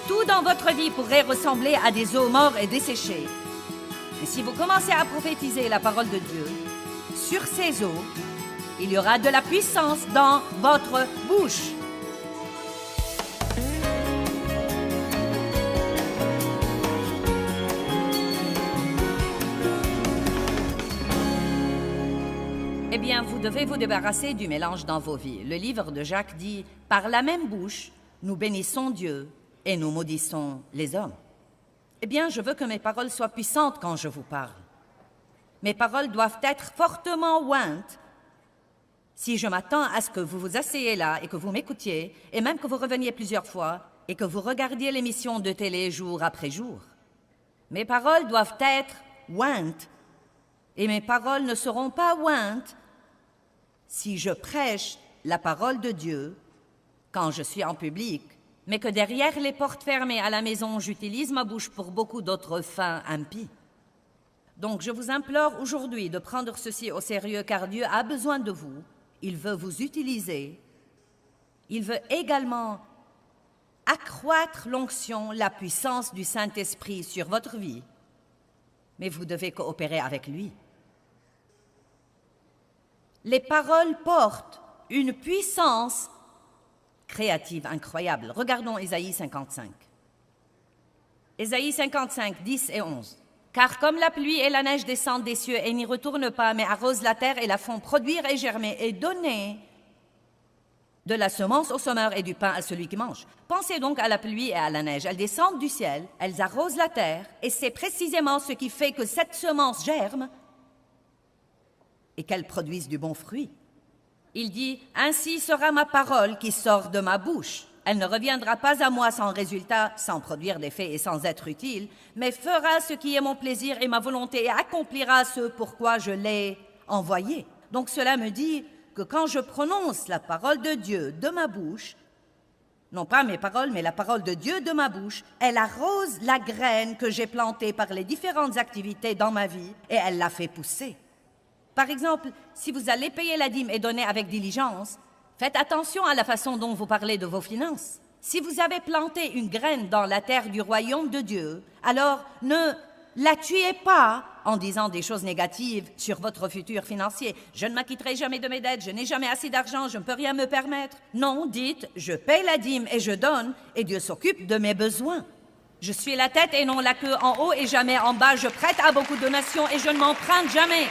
Tout dans votre vie pourrait ressembler à des eaux mortes et desséchées. Mais si vous commencez à prophétiser la parole de Dieu sur ces eaux, il y aura de la puissance dans votre bouche. Eh bien, vous devez vous débarrasser du mélange dans vos vies. Le livre de Jacques dit « Par la même bouche, nous bénissons Dieu et nous maudissons les hommes. » Eh bien, je veux que mes paroles soient puissantes quand je vous parle. Mes paroles doivent être fortement ointes. Si je m'attends à ce que vous vous asseyez là et que vous m'écoutiez, et même que vous reveniez plusieurs fois, et que vous regardiez l'émission de télé jour après jour, mes paroles doivent être ointes. Et mes paroles ne seront pas ointes si je prêche la parole de Dieu quand je suis en public, mais que derrière les portes fermées à la maison, j'utilise ma bouche pour beaucoup d'autres fins impies. Donc je vous implore aujourd'hui de prendre ceci au sérieux, car Dieu a besoin de vous, il veut vous utiliser, il veut également accroître l'onction, la puissance du Saint-Esprit sur votre vie, mais vous devez coopérer avec lui. Les paroles portent une puissance créative incroyable. Regardons Ésaïe 55. Ésaïe 55, 10 et 11. « Car comme la pluie et la neige descendent des cieux et n'y retournent pas, mais arrosent la terre et la font produire et germer et donner de la semence au semeur et du pain à celui qui mange. Pensez donc à la pluie et à la neige. Elles descendent du ciel, elles arrosent la terre, et c'est précisément ce qui fait que cette semence germe et qu'elle produise du bon fruit. Il dit, « Ainsi sera ma parole qui sort de ma bouche. Elle ne reviendra pas à moi sans résultat, sans produire d'effet et sans être utile, mais fera ce qui est mon plaisir et ma volonté et accomplira ce pourquoi je l'ai envoyée. » Donc cela me dit que quand je prononce la parole de Dieu de ma bouche, non pas mes paroles, mais la parole de Dieu de ma bouche, elle arrose la graine que j'ai plantée par les différentes activités dans ma vie et elle la fait pousser. Par exemple, si vous allez payer la dîme et donner avec diligence, faites attention à la façon dont vous parlez de vos finances. Si vous avez planté une graine dans la terre du royaume de Dieu, alors ne la tuez pas en disant des choses négatives sur votre futur financier. Je ne m'acquitterai jamais de mes dettes, je n'ai jamais assez d'argent, je ne peux rien me permettre. Non, dites, je paye la dîme et je donne, et Dieu s'occupe de mes besoins. Je suis la tête et non la queue, en haut et jamais en bas. Je prête à beaucoup de nations et je ne m'emprunte jamais.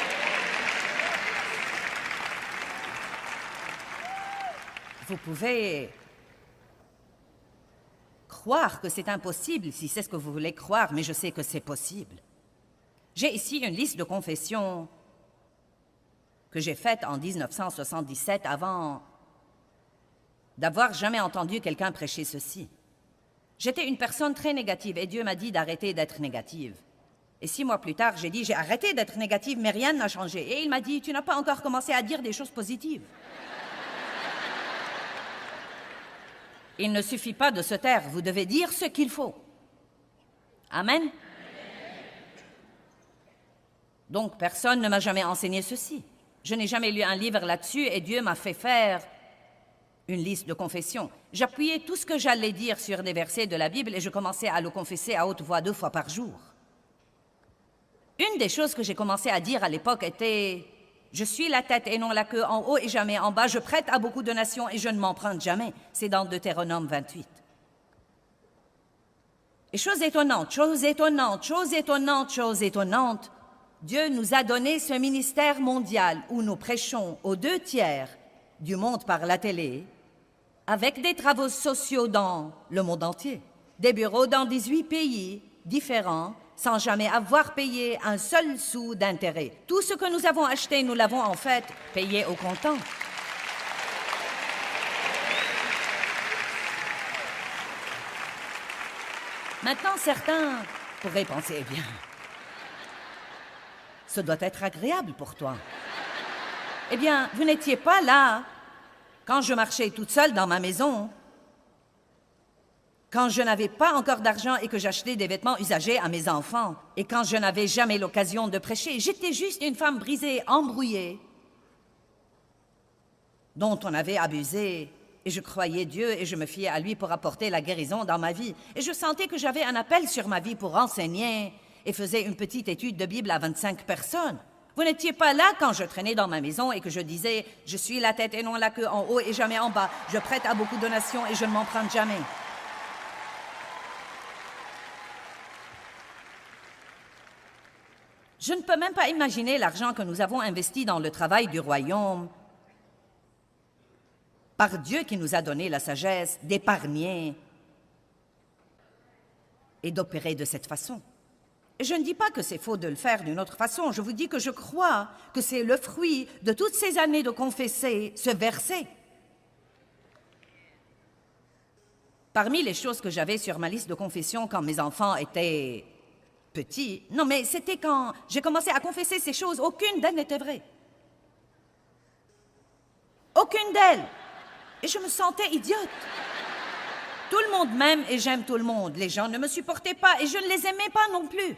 Vous pouvez croire que c'est impossible si c'est ce que vous voulez croire, mais je sais que c'est possible. J'ai ici une liste de confessions que j'ai faites en 1977 avant d'avoir jamais entendu quelqu'un prêcher ceci. J'étais une personne très négative et Dieu m'a dit d'arrêter d'être négative. Et 6 mois plus tard, j'ai dit, j'ai arrêté d'être négative, mais rien n'a changé. Et il m'a dit, tu n'as pas encore commencé à dire des choses positives. Il ne suffit pas de se taire, vous devez dire ce qu'il faut. Amen. Donc, personne ne m'a jamais enseigné ceci. Je n'ai jamais lu un livre là-dessus et Dieu m'a fait faire une liste de confessions. J'appuyais tout ce que j'allais dire sur des versets de la Bible et je commençais à le confesser à haute voix 2 fois par jour. Une des choses que j'ai commencé à dire à l'époque était « Je suis la tête et non la queue, en haut et jamais en bas. Je prête à beaucoup de nations et je ne m'emprunte jamais. » C'est dans Deutéronome 28. Et chose étonnante, chose étonnante, chose étonnante, chose étonnante, Dieu nous a donné ce ministère mondial où nous prêchons aux 2 tiers du monde par la télé, avec des travaux sociaux dans le monde entier, des bureaux dans 18 pays différents, sans jamais avoir payé un seul sou d'intérêt. Tout ce que nous avons acheté, nous l'avons en fait payé au comptant. Maintenant, certains pourraient penser, eh bien, ce doit être agréable pour toi. Eh bien, vous n'étiez pas là quand je marchais toute seule dans ma maison, quand je n'avais pas encore d'argent et que j'achetais des vêtements usagés à mes enfants, et quand je n'avais jamais l'occasion de prêcher. J'étais juste une femme brisée, embrouillée, dont on avait abusé Et je croyais Dieu et je me fiais à lui pour apporter la guérison dans ma vie. Et je sentais que j'avais un appel sur ma vie pour enseigner et faisais une petite étude de Bible à 25 personnes. Vous n'étiez pas là quand je traînais dans ma maison et que je disais « Je suis la tête et non la queue, en haut et jamais en bas. Je prête à beaucoup de donations et je ne m'en prends jamais. » Je ne peux même pas imaginer l'argent que nous avons investi dans le travail du royaume par Dieu qui nous a donné la sagesse d'épargner et d'opérer de cette façon. Je ne dis pas que c'est faux de le faire d'une autre façon. Je vous dis que je crois que c'est le fruit de toutes ces années de confesser ce verset. Parmi les choses que j'avais sur ma liste de confession quand mes enfants étaient petits, non mais c'était quand j'ai commencé à confesser ces choses, aucune d'elles n'était vraie. Aucune d'elles. Et je me sentais idiote. Tout le monde m'aime et j'aime tout le monde. Les gens ne me supportaient pas et je ne les aimais pas non plus.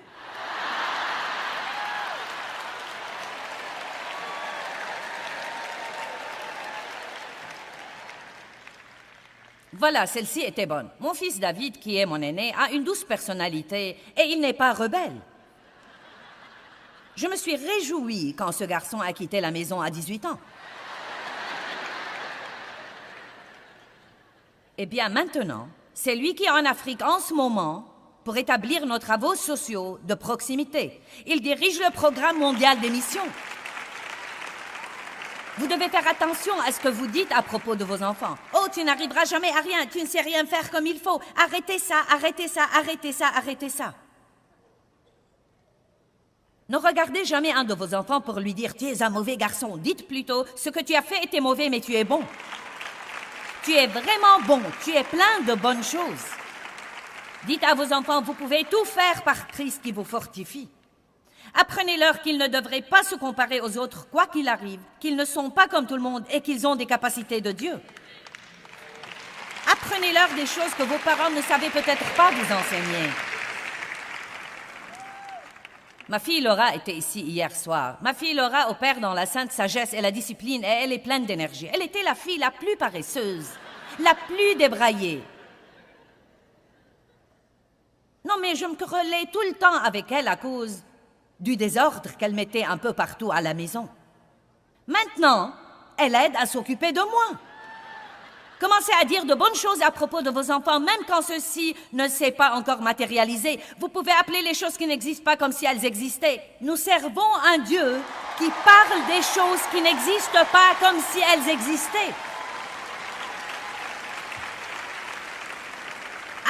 Voilà, celle-ci était bonne. Mon fils David, qui est mon aîné, a une douce personnalité et il n'est pas rebelle. Je me suis réjouie quand ce garçon a quitté la maison à 18 ans. Eh bien, maintenant, c'est lui qui est en Afrique en ce moment pour établir nos travaux sociaux de proximité. Il dirige le programme mondial des missions. Vous devez faire attention à ce que vous dites à propos de vos enfants. « Oh, tu n'arriveras jamais à rien, tu ne sais rien faire comme il faut. Arrêtez ça, arrêtez ça, arrêtez ça, arrêtez ça. » Ne regardez jamais un de vos enfants pour lui dire « Tu es un mauvais garçon. » Dites plutôt « Ce que tu as fait était mauvais, mais tu es bon. » Tu es vraiment bon, tu es plein de bonnes choses. Dites à vos enfants, vous pouvez tout faire par Christ qui vous fortifie. Apprenez-leur qu'ils ne devraient pas se comparer aux autres, quoi qu'il arrive, qu'ils ne sont pas comme tout le monde et qu'ils ont des capacités de Dieu. Apprenez-leur des choses que vos parents ne savaient peut-être pas vous enseigner. Ma fille Laura était ici hier soir. Ma fille Laura opère dans la sainte sagesse et la discipline et elle est pleine d'énergie. Elle était la fille la plus paresseuse, la plus débraillée. Non, mais je me querellais tout le temps avec elle à cause du désordre qu'elle mettait un peu partout à la maison. Maintenant, elle aide à s'occuper de moi. Commencez à dire de bonnes choses à propos de vos enfants, même quand ceci ne s'est pas encore matérialisé. Vous pouvez appeler les choses qui n'existent pas comme si elles existaient. Nous servons un Dieu qui parle des choses qui n'existent pas comme si elles existaient.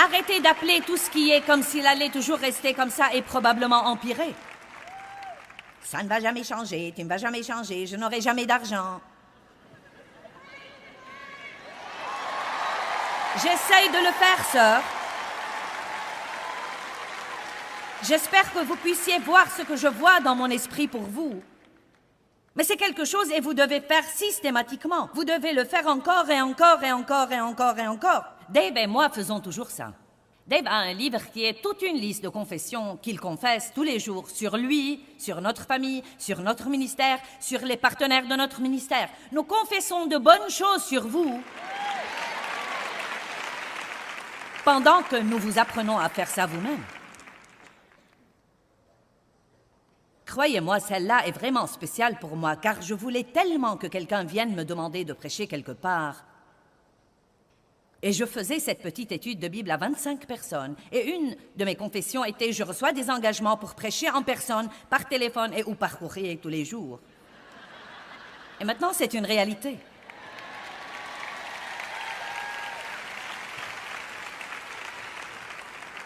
Arrêtez d'appeler tout ce qui est comme s'il allait toujours rester comme ça et probablement empirer. Ça ne va jamais changer, tu ne vas jamais changer, je n'aurai jamais d'argent. J'essaye de le faire, sœur. J'espère que vous puissiez voir ce que je vois dans mon esprit pour vous. Mais c'est quelque chose et vous devez faire systématiquement. Vous devez le faire encore et encore et encore et encore et encore. Dave et moi faisons toujours ça. Dave a un livre qui est toute une liste de confessions qu'il confesse tous les jours sur lui, sur notre famille, sur notre ministère, sur les partenaires de notre ministère. Nous confessons de bonnes choses sur vous pendant que nous vous apprenons à faire ça vous-même. Croyez-moi, celle-là est vraiment spéciale pour moi, car je voulais tellement que quelqu'un vienne me demander de prêcher quelque part. Et je faisais cette petite étude de Bible à 25 personnes. Et une de mes confessions était « Je reçois des engagements pour prêcher en personne, par téléphone et ou par courrier tous les jours. » Et maintenant, c'est une réalité.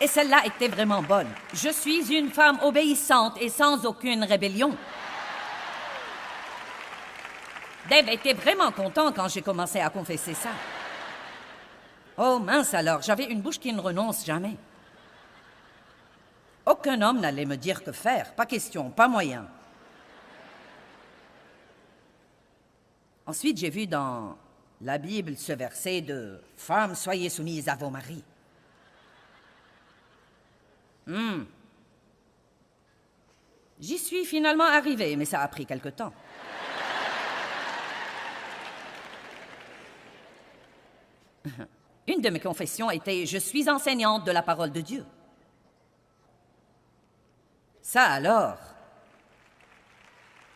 Et celle-là était vraiment bonne. Je suis une femme obéissante et sans aucune rébellion. Dave était vraiment content quand j'ai commencé à confesser ça. Oh mince alors, j'avais une bouche qui ne renonce jamais. Aucun homme n'allait me dire que faire, pas question, pas moyen. Ensuite, j'ai vu dans la Bible ce verset de « Femmes, soyez soumises à vos maris ». J'y suis finalement arrivée, mais ça a pris quelque temps. Une de mes confessions était « Je suis enseignante de la parole de Dieu ». Ça alors,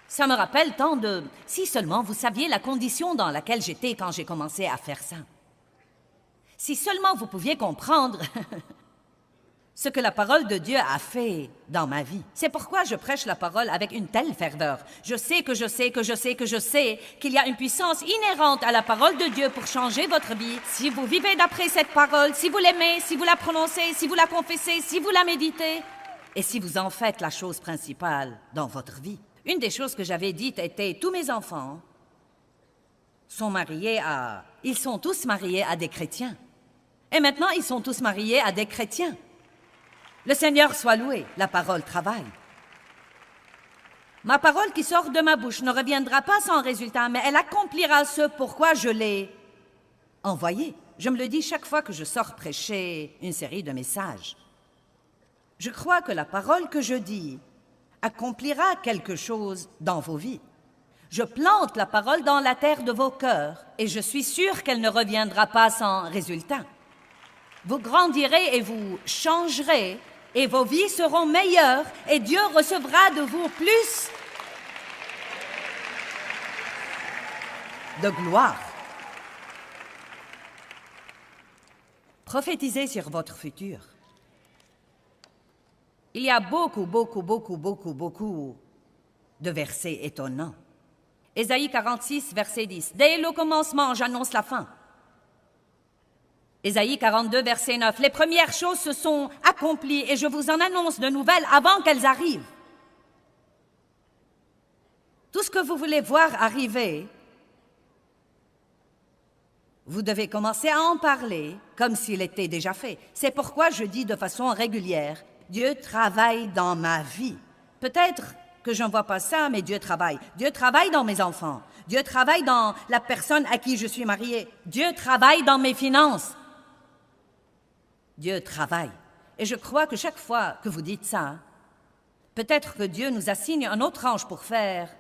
ça me rappelle tant de... Si seulement vous saviez la condition dans laquelle j'étais quand j'ai commencé à faire ça. Si seulement vous pouviez comprendre ce que la parole de Dieu a fait dans ma vie. C'est pourquoi je prêche la parole avec une telle ferveur. Je sais qu'il y a une puissance inhérente à la parole de Dieu pour changer votre vie. Si vous vivez d'après cette parole, si vous l'aimez, si vous la prononcez, si vous la confessez, si vous la méditez, et si vous en faites la chose principale dans votre vie. Une des choses que j'avais dites était, tous mes enfants sont mariés à... Ils sont tous mariés à des chrétiens. Et maintenant, ils sont tous mariés à des chrétiens. Le Seigneur soit loué, la parole travaille. Ma parole qui sort de ma bouche ne reviendra pas sans résultat, mais elle accomplira ce pourquoi je l'ai envoyée. Je me le dis chaque fois que je sors prêcher une série de messages. Je crois que la parole que je dis accomplira quelque chose dans vos vies. Je plante la parole dans la terre de vos cœurs et je suis sûre qu'elle ne reviendra pas sans résultat. Vous grandirez et vous changerez et vos vies seront meilleures et Dieu recevra de vous plus de gloire. Prophétisez sur votre futur. Il y a beaucoup de versets étonnants. Ésaïe 46, verset 10. Dès le commencement, j'annonce la fin. Ésaïe 42, verset 9. Les premières choses se sont accomplies et je vous en annonce de nouvelles avant qu'elles arrivent. Tout ce que vous voulez voir arriver, vous devez commencer à en parler comme s'il était déjà fait. C'est pourquoi je dis de façon régulière, Dieu travaille dans ma vie. Peut-être que je ne vois pas ça, mais Dieu travaille. Dieu travaille dans mes enfants. Dieu travaille dans la personne à qui je suis mariée. Dieu travaille dans mes finances. Dieu travaille. Et je crois que chaque fois que vous dites ça, peut-être que Dieu nous assigne un autre ange pour faire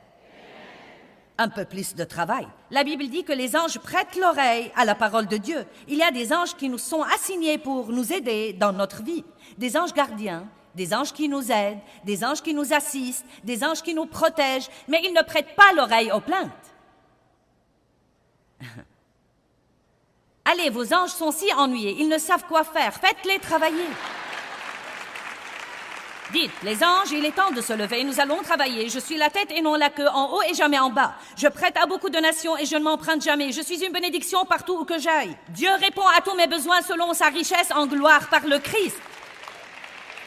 un peu plus de travail. La Bible dit que les anges prêtent l'oreille à la parole de Dieu. Il y a des anges qui nous sont assignés pour nous aider dans notre vie. Des anges gardiens, des anges qui nous aident, des anges qui nous assistent, des anges qui nous protègent, mais ils ne prêtent pas l'oreille aux plaintes. Allez, vos anges sont si ennuyés, ils ne savent quoi faire, faites-les travailler. Dites, les anges, il est temps de se lever, nous allons travailler. Je suis la tête et non la queue, en haut et jamais en bas. Je prête à beaucoup de nations et je ne m'emprunte jamais. Je suis une bénédiction partout où que j'aille. Dieu répond à tous mes besoins selon sa richesse en gloire par le Christ.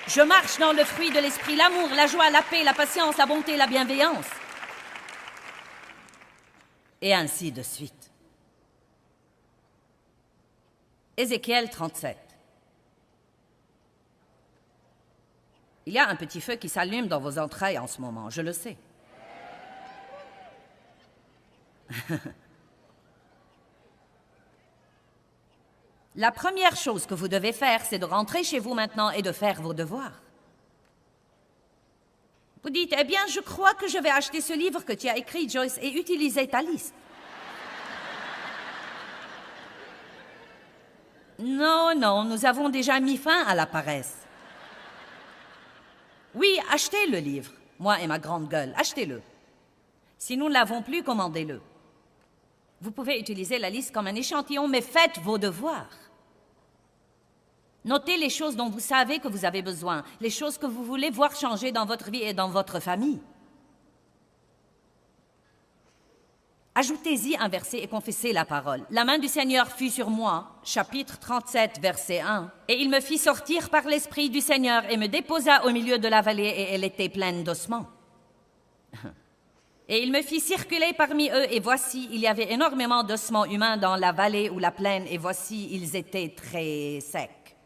Je marche dans le fruit de l'esprit, l'amour, la joie, la paix, la patience, la bonté, la bienveillance. Et ainsi de suite. Ézéchiel 37. Il y a un petit feu qui s'allume dans vos entrailles en ce moment, je le sais. La première chose que vous devez faire, c'est de rentrer chez vous maintenant et de faire vos devoirs. Vous dites, eh bien, je crois que je vais acheter ce livre que tu as écrit, Joyce, et utiliser ta liste. Non, non, nous avons déjà mis fin à la paresse. Oui, achetez le livre, moi et ma grande gueule, achetez-le. Si nous ne l'avons plus, commandez-le. Vous pouvez utiliser la liste comme un échantillon, mais faites vos devoirs. Notez les choses dont vous savez que vous avez besoin, les choses que vous voulez voir changer dans votre vie et dans votre famille. Ajoutez-y un verset et confessez la parole. La main du Seigneur fut sur moi, chapitre 37, verset 1. Et il me fit sortir par l'Esprit du Seigneur et me déposa au milieu de la vallée et elle était pleine d'ossements. Et il me fit circuler parmi eux et voici, il y avait énormément d'ossements humains dans la vallée ou la plaine et voici, ils étaient très secs.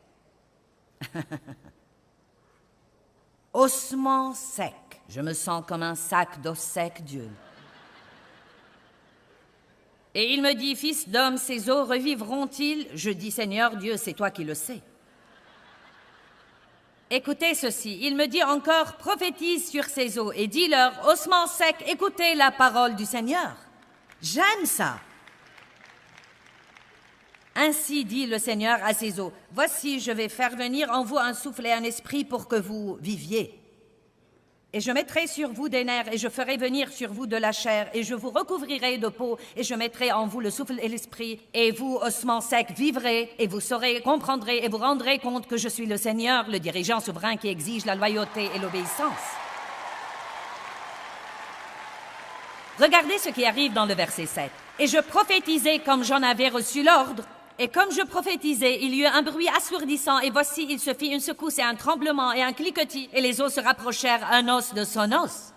Ossements secs. Je me sens comme un sac d'os secs, Dieu. Et il me dit, fils d'homme, ces os revivront-ils? Je dis, Seigneur Dieu, c'est toi qui le sais. Écoutez ceci, il me dit encore, prophétise sur ces eaux et dis-leur, ossements secs, écoutez la parole du Seigneur. J'aime ça. Ainsi dit le Seigneur à ses eaux, voici, je vais faire venir en vous un souffle et un esprit pour que vous viviez. Et je mettrai sur vous des nerfs, et je ferai venir sur vous de la chair, et je vous recouvrirai de peau, et je mettrai en vous le souffle et l'esprit, et vous, ossements secs, vivrez, et vous saurez, comprendrez, et vous rendrez compte que je suis le Seigneur, le dirigeant souverain qui exige la loyauté et l'obéissance. Regardez ce qui arrive dans le verset 7. Et je prophétisai comme j'en avais reçu l'ordre, et comme je prophétisais, il y eut un bruit assourdissant, et voici, il se fit une secousse et un tremblement et un cliquetis, et les os se rapprochèrent un os de son os.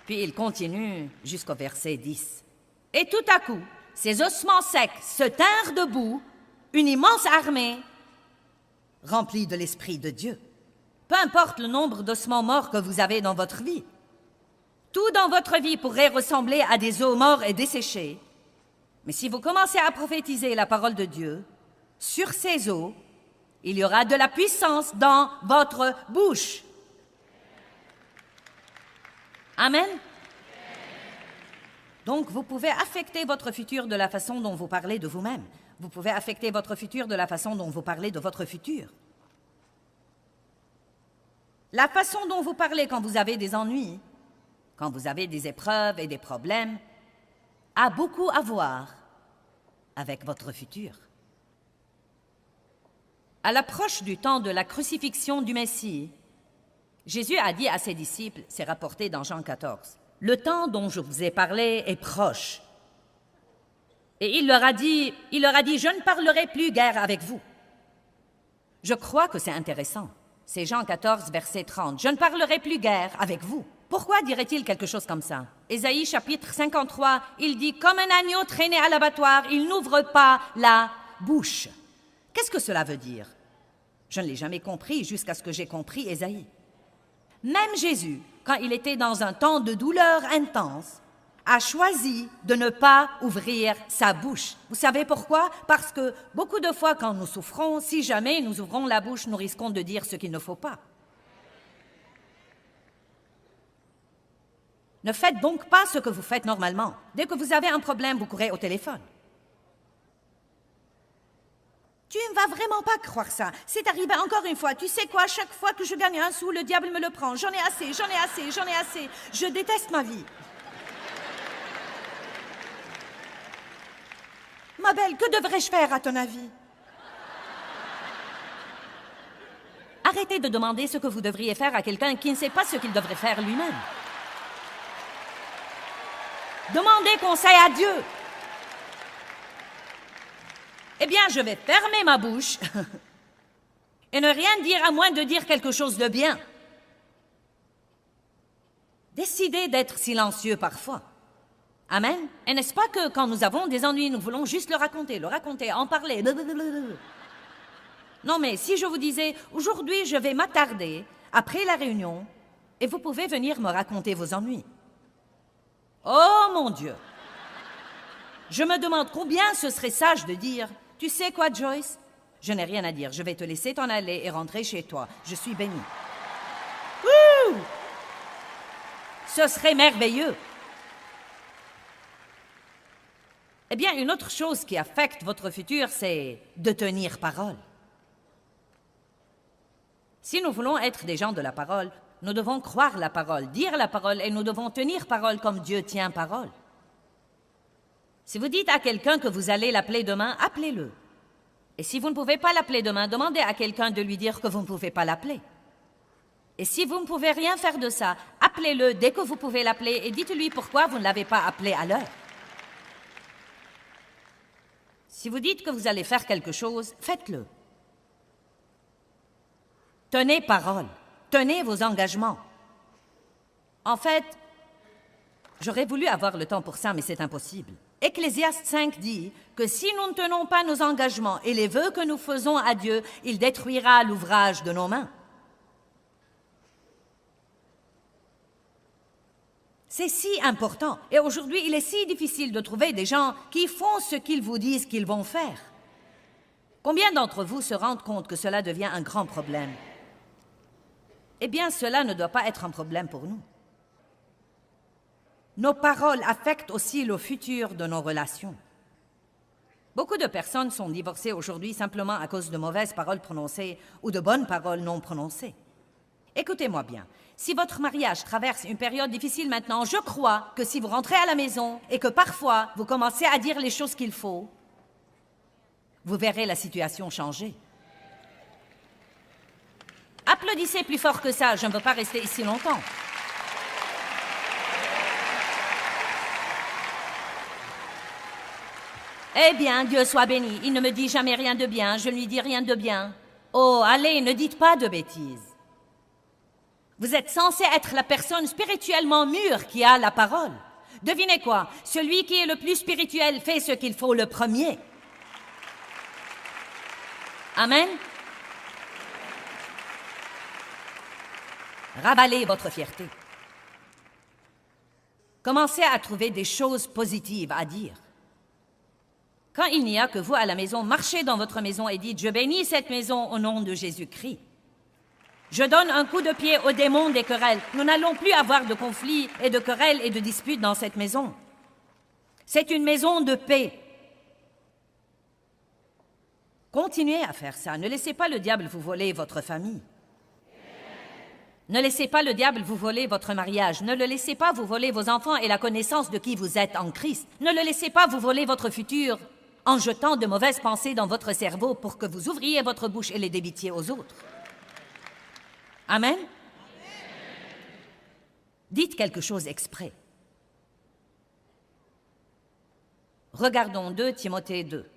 Puis il continue jusqu'au verset 10. Et tout à coup, ces ossements secs se tinrent debout, une immense armée remplie de l'Esprit de Dieu. Peu importe le nombre d'ossements morts que vous avez dans votre vie, tout dans votre vie pourrait ressembler à des os morts et desséchés. Mais si vous commencez à prophétiser la parole de Dieu, sur ces eaux, il y aura de la puissance dans votre bouche. Amen. Donc, vous pouvez affecter votre futur de la façon dont vous parlez de vous-même. Vous pouvez affecter votre futur de la façon dont vous parlez de votre futur. La façon dont vous parlez quand vous avez des ennuis, quand vous avez des épreuves et des problèmes, a beaucoup à voir avec votre futur. À l'approche du temps de la crucifixion du Messie, Jésus a dit à ses disciples, c'est rapporté dans Jean 14, « Le temps dont je vous ai parlé est proche. » Et il leur a dit, « Je ne parlerai plus guère avec vous. » Je crois que c'est intéressant. C'est Jean 14, verset 30. « Je ne parlerai plus guère avec vous. » Pourquoi dirait-il quelque chose comme ça? Ésaïe chapitre 53, il dit « Comme un agneau traîné à l'abattoir, il n'ouvre pas la bouche. » Qu'est-ce que cela veut dire? Je ne l'ai jamais compris jusqu'à ce que j'ai compris Ésaïe. Même Jésus, quand il était dans un temps de douleur intense, a choisi de ne pas ouvrir sa bouche. Vous savez pourquoi? Parce que beaucoup de fois quand nous souffrons, si jamais nous ouvrons la bouche, nous risquons de dire ce qu'il ne faut pas. Ne faites donc pas ce que vous faites normalement. Dès que vous avez un problème, vous courez au téléphone. Tu ne vas vraiment pas croire ça. C'est arrivé encore une fois. Tu sais quoi, chaque fois que je gagne un sou, le diable me le prend. J'en ai assez, j'en ai assez, j'en ai assez. Je déteste ma vie. Ma belle, que devrais-je faire à ton avis? Arrêtez de demander ce que vous devriez faire à quelqu'un qui ne sait pas ce qu'il devrait faire lui-même. Demandez conseil à Dieu. Eh bien, je vais fermer ma bouche et ne rien dire à moins de dire quelque chose de bien. Décidez d'être silencieux parfois. Amen. Et n'est-ce pas que quand nous avons des ennuis, nous voulons juste le raconter, en parler. Non, mais si je vous disais, aujourd'hui, je vais m'attarder après la réunion et vous pouvez venir me raconter vos ennuis. Oh mon Dieu! Je me demande combien ce serait sage de dire, tu sais quoi, Joyce? Je n'ai rien à dire, je vais te laisser t'en aller et rentrer chez toi. Je suis bénie. Ouh! Ce serait merveilleux. Eh bien, une autre chose qui affecte votre futur, c'est de tenir parole. Si nous voulons être des gens de la parole, nous devons croire la parole, dire la parole, et nous devons tenir parole comme Dieu tient parole. Si vous dites à quelqu'un que vous allez l'appeler demain, appelez-le. Et si vous ne pouvez pas l'appeler demain, demandez à quelqu'un de lui dire que vous ne pouvez pas l'appeler. Et si vous ne pouvez rien faire de ça, appelez-le dès que vous pouvez l'appeler et dites-lui pourquoi vous ne l'avez pas appelé à l'heure. Si vous dites que vous allez faire quelque chose, faites-le. Tenez parole. Tenez vos engagements. En fait, j'aurais voulu avoir le temps pour ça, mais c'est impossible. Ecclésiaste 5 dit que si nous ne tenons pas nos engagements et les vœux que nous faisons à Dieu, il détruira l'ouvrage de nos mains. C'est si important. Et aujourd'hui, il est si difficile de trouver des gens qui font ce qu'ils vous disent qu'ils vont faire. Combien d'entre vous se rendent compte que cela devient un grand problème? Eh bien, cela ne doit pas être un problème pour nous. Nos paroles affectent aussi le futur de nos relations. Beaucoup de personnes sont divorcées aujourd'hui simplement à cause de mauvaises paroles prononcées ou de bonnes paroles non prononcées. Écoutez-moi bien, si votre mariage traverse une période difficile maintenant, je crois que si vous rentrez à la maison et que parfois vous commencez à dire les choses qu'il faut, vous verrez la situation changer. Applaudissez plus fort que ça, je ne veux pas rester ici longtemps. Eh bien, Dieu soit béni, il ne me dit jamais rien de bien, je ne lui dis rien de bien. Oh, allez, ne dites pas de bêtises. Vous êtes censé être la personne spirituellement mûre qui a la parole. Devinez quoi? Celui qui est le plus spirituel fait ce qu'il faut le premier. Amen? Ravalez votre fierté. Commencez à trouver des choses positives à dire. Quand il n'y a que vous à la maison, marchez dans votre maison et dites « Je bénis cette maison au nom de Jésus-Christ ». Je donne un coup de pied aux démons des querelles. Nous n'allons plus avoir de conflits et de querelles et de disputes dans cette maison. C'est une maison de paix. Continuez à faire ça. Ne laissez pas le diable vous voler votre famille. Ne laissez pas le diable vous voler votre mariage. Ne le laissez pas vous voler vos enfants et la connaissance de qui vous êtes en Christ. Ne le laissez pas vous voler votre futur en jetant de mauvaises pensées dans votre cerveau pour que vous ouvriez votre bouche et les débitiez aux autres. Amen? Dites quelque chose exprès. Regardons 2 Timothée 2.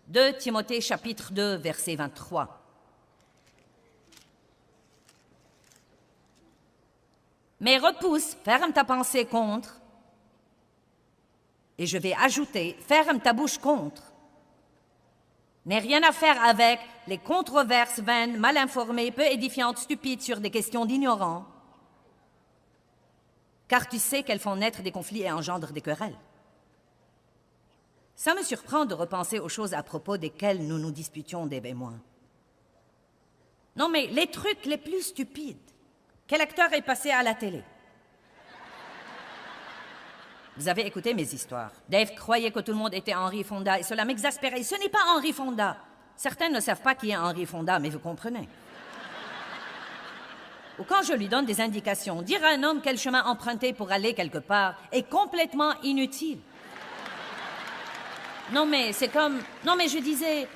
2 Timothée chapitre 2, verset 23. Mais repousse, ferme ta pensée contre, et je vais ajouter, ferme ta bouche contre. N'aie rien à faire avec les controverses vaines, mal informées, peu édifiantes, stupides sur des questions d'ignorants, car tu sais qu'elles font naître des conflits et engendrent des querelles. Ça me surprend de repenser aux choses à propos desquelles nous nous disputions, Dave et moi. Non, mais les trucs les plus stupides. Quel acteur est passé à la télé? Vous avez écouté mes histoires. Dave croyait que tout le monde était Henry Fonda et cela m'exaspérait. Ce n'est pas Henry Fonda. Certains ne savent pas qui est Henry Fonda, mais vous comprenez. Ou quand je lui donne des indications, dire à un homme quel chemin emprunter pour aller quelque part est complètement inutile. Non, mais c'est comme... Non, mais je disais...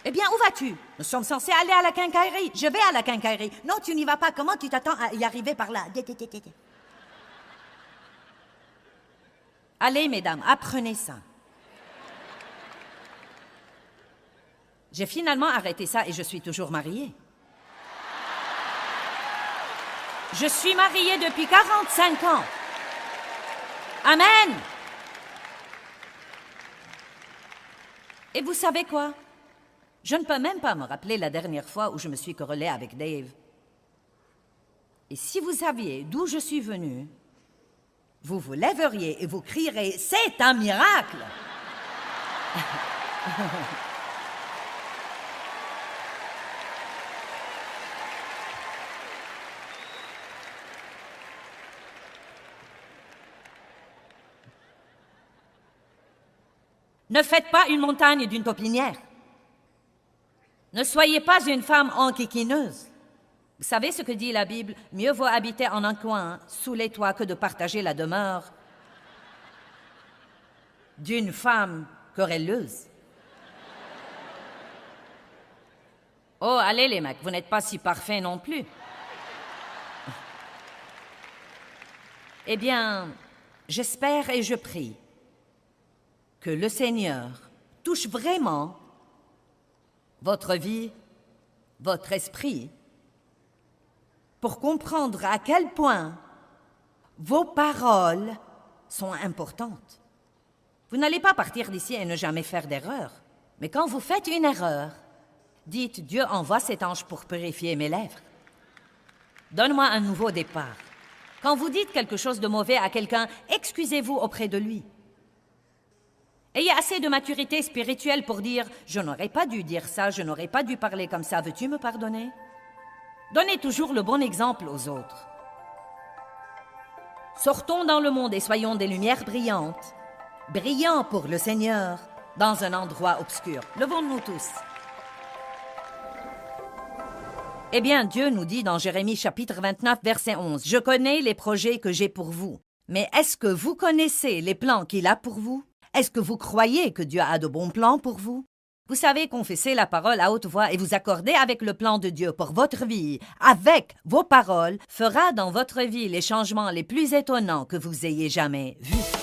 Eh bien, où vas-tu? Nous sommes censés aller à la quincaillerie. Je vais à la quincaillerie. Non, tu n'y vas pas. Comment tu t'attends à y arriver par là? Allez, mesdames, apprenez ça. J'ai finalement arrêté ça et je suis toujours mariée. Je suis mariée depuis 45 ans. Amen. Et vous savez quoi? Je ne peux même pas me rappeler la dernière fois où je me suis querellée avec Dave. Et si vous saviez d'où je suis venue, vous vous lèveriez et vous crierez « C'est un miracle !» Ne faites pas une montagne d'une taupinière. Ne soyez pas une femme enquiquineuse. Vous savez ce que dit la Bible? Mieux vaut habiter en un coin, sous les toits, que de partager la demeure d'une femme querelleuse. Oh, allez les mecs, vous n'êtes pas si parfaits non plus. Eh bien, j'espère et je prie que le Seigneur touche vraiment votre vie, votre esprit, pour comprendre à quel point vos paroles sont importantes. Vous n'allez pas partir d'ici et ne jamais faire d'erreur. Mais quand vous faites une erreur, dites « Dieu envoie cet ange pour purifier mes lèvres. Donne-moi un nouveau départ. » Quand vous dites quelque chose de mauvais à quelqu'un, excusez-vous auprès de lui. Ayez assez de maturité spirituelle pour dire « Je n'aurais pas dû dire ça, je n'aurais pas dû parler comme ça, veux-tu me pardonner ?» Donnez toujours le bon exemple aux autres. Sortons dans le monde et soyons des lumières brillantes brillant pour le Seigneur, dans un endroit obscur. Levons-nous tous. Eh bien, Dieu nous dit dans Jérémie chapitre 29, verset 11, « Je connais les projets que j'ai pour vous. » Mais est-ce que vous connaissez les plans qu'il a pour vous? Est-ce que vous croyez que Dieu a de bons plans pour vous? Vous savez confesser la parole à haute voix et vous accorder avec le plan de Dieu pour votre vie, avec vos paroles, fera dans votre vie les changements les plus étonnants que vous ayez jamais vus.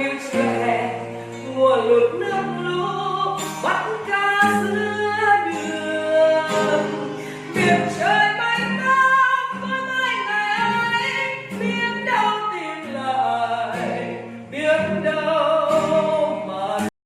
yêu trẻ mùa lụt nước lũ bắt cá giữ